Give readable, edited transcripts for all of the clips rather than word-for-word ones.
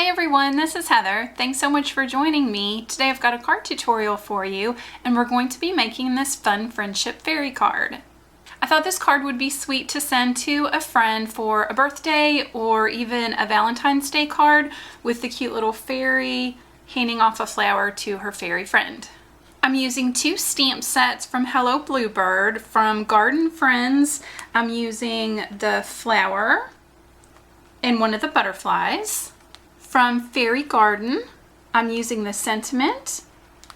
Hi everyone, this is Heather. Thanks so much for joining me. Today I've got a card tutorial for you and we're going to be making this fun friendship fairy card. I thought this card would be sweet to send to a friend for a birthday or even a Valentine's Day card with the cute little fairy handing off a flower to her fairy friend. I'm using two stamp sets from Hello Bluebird. From Garden Friends, I'm using the flower and one of the butterflies. From Fairy Garden, I'm using the sentiment,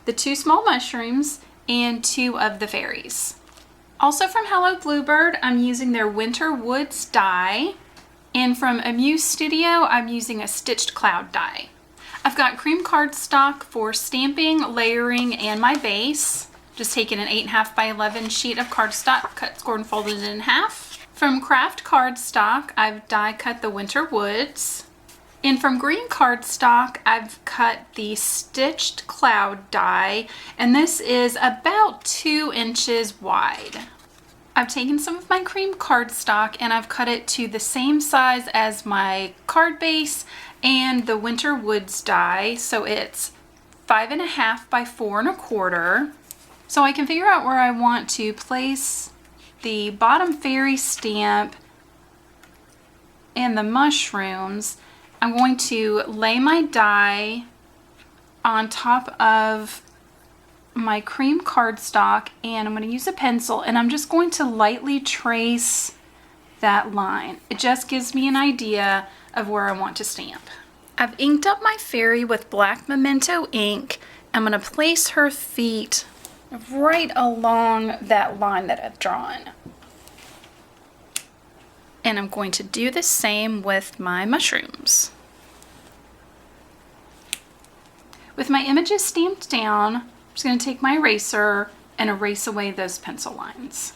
the two small mushrooms, and two of the fairies. Also from Hello Bluebird, I'm using their Winter Woods die. And from Amuse Studio, I'm using a Stitched Cloud die. I've got cream cardstock for stamping, layering, and my base. Just taken an 8.5 by 11 sheet of cardstock, cut, scored, and folded it in half. From Craft Cardstock, I've die cut the Winter Woods. And from green cardstock, I've cut the Stitched Cloud die, and this is about 2 inches wide. I've taken some of my cream cardstock and I've cut it to the same size as my card base and the Winter Woods die, so it's 5.5 by 4.25. So I can figure out where I want to place the bottom fairy stamp and the mushrooms. I'm going to lay my die on top of my cream cardstock and I'm going to use a pencil and I'm just going to lightly trace that line. It just gives me an idea of where I want to stamp. I've inked up my fairy with black memento ink. I'm going to place her feet right along that line that I've drawn. And I'm going to do the same with my mushrooms. With my images stamped down, I'm just going to take my eraser and erase away those pencil lines.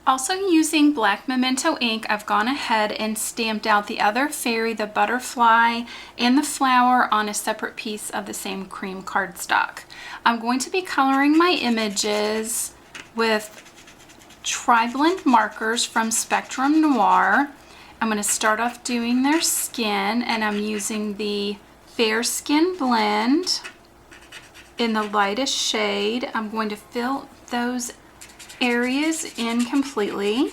Also using black memento ink, I've gone ahead and stamped out the other fairy, the butterfly, and the flower on a separate piece of the same cream cardstock. I'm going to be coloring my images with tri-blend markers from Spectrum Noir. I'm going to start off doing their skin and I'm using the Fair Skin blend in the lightest shade. I'm going to fill those areas in completely.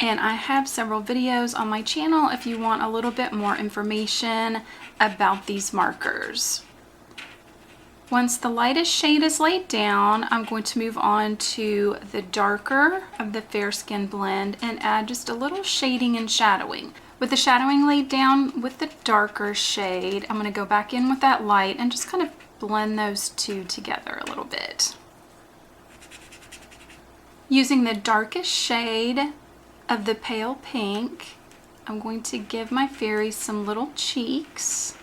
And I have several videos on my channel if you want a little bit more information about these markers. Once the lightest shade is laid down, I'm going to move on to the darker of the Fair Skin blend and add just a little shading and shadowing. With the shadowing laid down with the darker shade, I'm going to go back in with that light and just kind of blend those two together a little bit. Using the darkest shade of the pale pink, I'm going to give my fairy some little cheeks.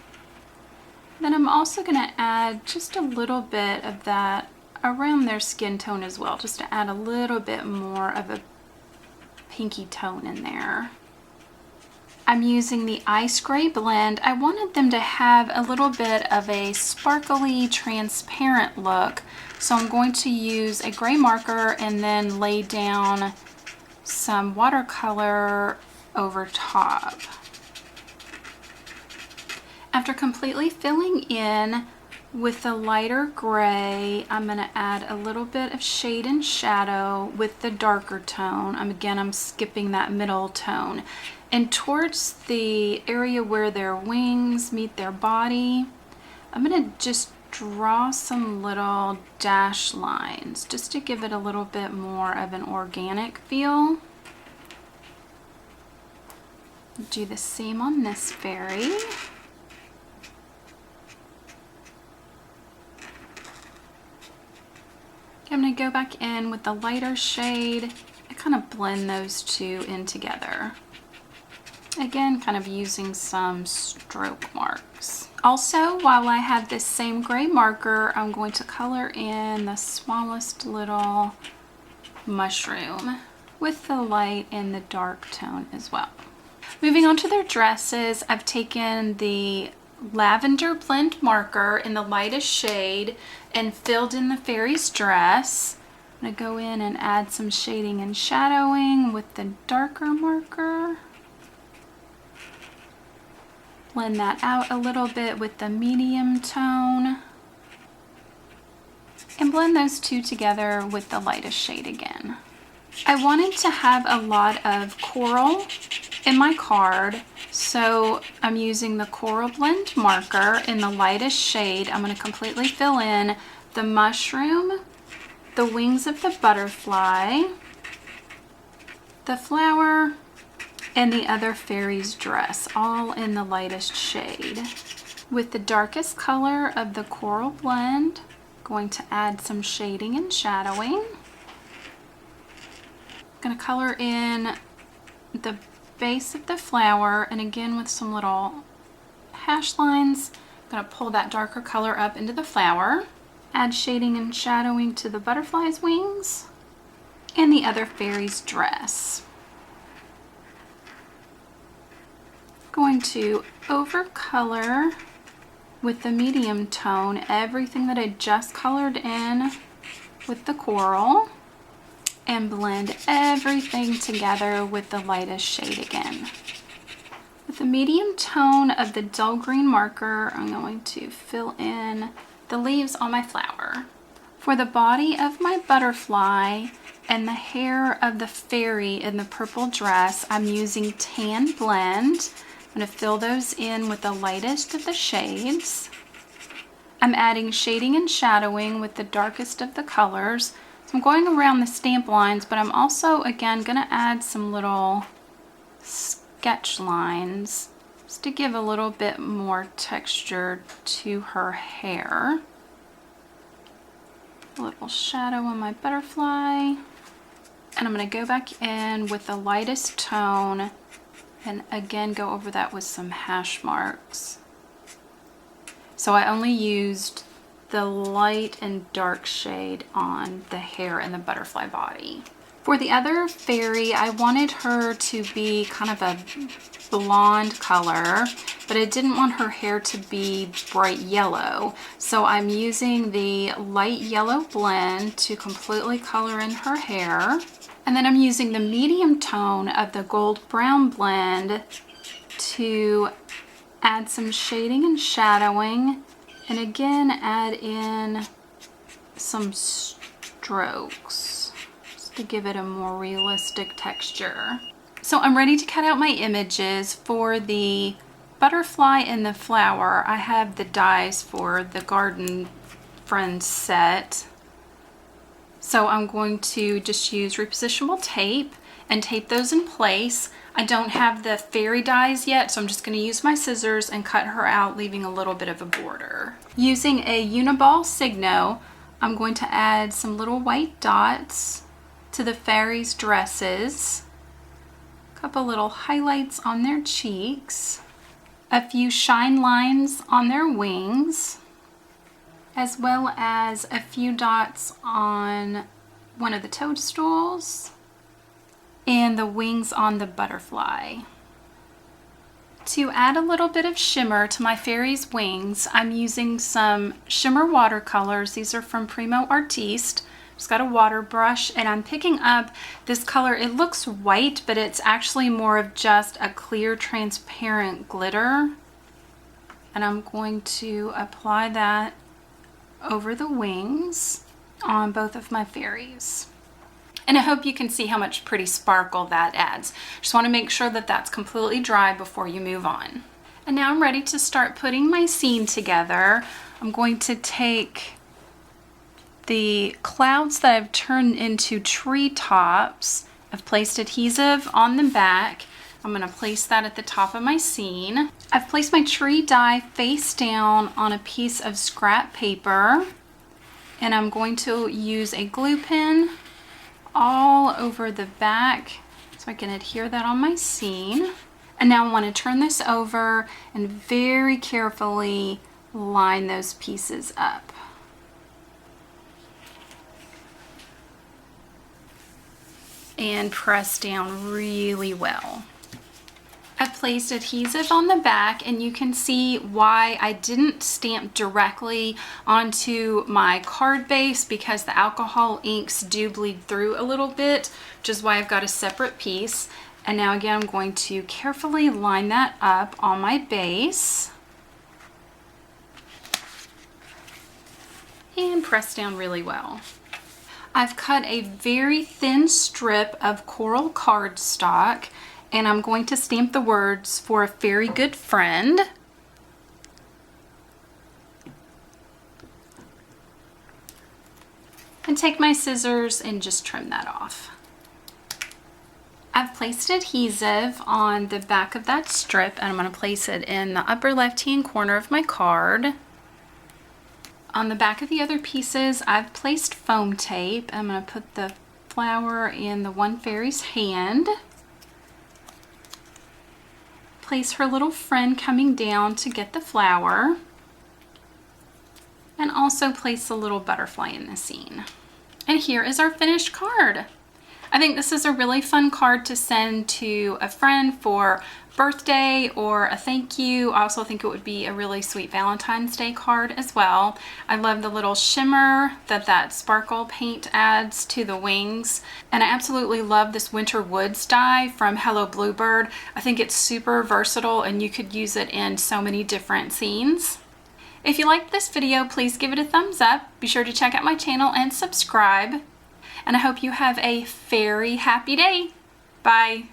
Then I'm also going to add just a little bit of that around their skin tone as well, just to add a little bit more of a pinky tone in there. I'm using the Ice Gray blend. I wanted them to have a little bit of a sparkly, transparent look, so I'm going to use a gray marker and then lay down some watercolor over top. After completely filling in with the lighter gray, I'm going to add a little bit of shade and shadow with the darker tone. I'm skipping that middle tone. And towards the area where their wings meet their body, I'm going to just draw some little dash lines just to give it a little bit more of an organic feel. Do the same on this fairy. I'm going to go back in with the lighter shade and kind of blend those two in together. Again, kind of using some stroke marks. Also, while I have this same gray marker, I'm going to color in the smallest little mushroom with the light and the dark tone as well. Moving on to their dresses, I've taken the lavender blend marker in the lightest shade and filled in the fairy's dress. I'm going to go in and add some shading and shadowing with the darker marker. blend that out a little bit with the medium tone. And blend those two together with the lightest shade again. I wanted to have a lot of coral in my card, so I'm using the Coral Blend marker in the lightest shade. I'm going to completely fill in the mushroom, the wings of the butterfly, the flower, and the other fairy's dress, all in the lightest shade. With the darkest color of the Coral Blend, going to add some shading and shadowing. Going to color in the base of the flower, and again with some little hash lines, I'm going to pull that darker color up into the flower. Add shading and shadowing to the butterfly's wings and the other fairy's dress. Going to overcolor with the medium tone everything that I just colored in with the coral, and blend everything together with the lightest shade again. With the medium tone of the dull green marker, I'm going to fill in the leaves on my flower. For the body of my butterfly and the hair of the fairy in the purple dress, I'm using Tan Blend. I'm going to fill those in with the lightest of the shades. I'm adding shading and shadowing with the darkest of the colors. So I'm going around the stamp lines, but I'm also, again, going to add some little sketch lines just to give a little bit more texture to her hair. A little shadow on my butterfly. And I'm going to go back in with the lightest tone and again go over that with some hash marks. So I only used the light and dark shade on the hair and the butterfly body. For the other fairy, I wanted her to be kind of a blonde color, but I didn't want her hair to be bright yellow. So I'm using the light yellow blend to completely color in her hair. And then I'm using the medium tone of the gold brown blend to add some shading and shadowing, and again add in some strokes just to give it a more realistic texture. So I'm ready to cut out my images. For the butterfly and the flower, I have the dies for the Garden Friends set. So I'm going to just use repositionable tape and tape those in place. I don't have the fairy dies yet, so I'm just going to use my scissors and cut her out, leaving a little bit of a border. Using a Uniball Signo, I'm going to add some little white dots to the fairies' dresses, a couple little highlights on their cheeks, a few shine lines on their wings, as well as a few dots on one of the toadstools and the wings on the butterfly. To add a little bit of shimmer to my fairy's wings, I'm using some shimmer watercolors. These are from Primo Artiste. Just got a water brush, and I'm picking up this color. It looks white, but it's actually more of just a clear, transparent glitter. And I'm going to apply that over the wings on both of my fairies. And I hope you can see how much pretty sparkle that adds. Just want to make sure that that's completely dry before you move on. And now I'm ready to start putting my scene together. I'm going to take the clouds that I've turned into treetops. I've placed adhesive on the back. I'm going to place that at the top of my scene. I've placed my tree die face down on a piece of scrap paper, and I'm going to use a glue pen all over the back so I can adhere that on my scene. And now I want to turn this over and very carefully line those pieces up. And press down really well. I've placed adhesive on the back, and you can see why I didn't stamp directly onto my card base, because the alcohol inks do bleed through a little bit, which is why I've got a separate piece. And now again, I'm going to carefully line that up on my base and press down really well. I've cut a very thin strip of coral cardstock, and I'm going to stamp the words "For a Very Good Friend." And take my scissors and just trim that off. I've placed adhesive on the back of that strip, and I'm going to place it in the upper left-hand corner of my card. On the back of the other pieces, I've placed foam tape. I'm going to put the flower in the one fairy's hand. Place her little friend coming down to get the flower. And also place a little butterfly in the scene. And here is our finished card. I think this is a really fun card to send to a friend for birthday or a thank you. I also think it would be a really sweet Valentine's Day card as well. I love the little shimmer that sparkle paint adds to the wings. And I absolutely love this Winter Woods die from Hello Bluebird. I think it's super versatile and you could use it in so many different scenes. If you liked this video, please give it a thumbs up. Be sure to check out my channel and subscribe. And I hope you have a very happy day. Bye.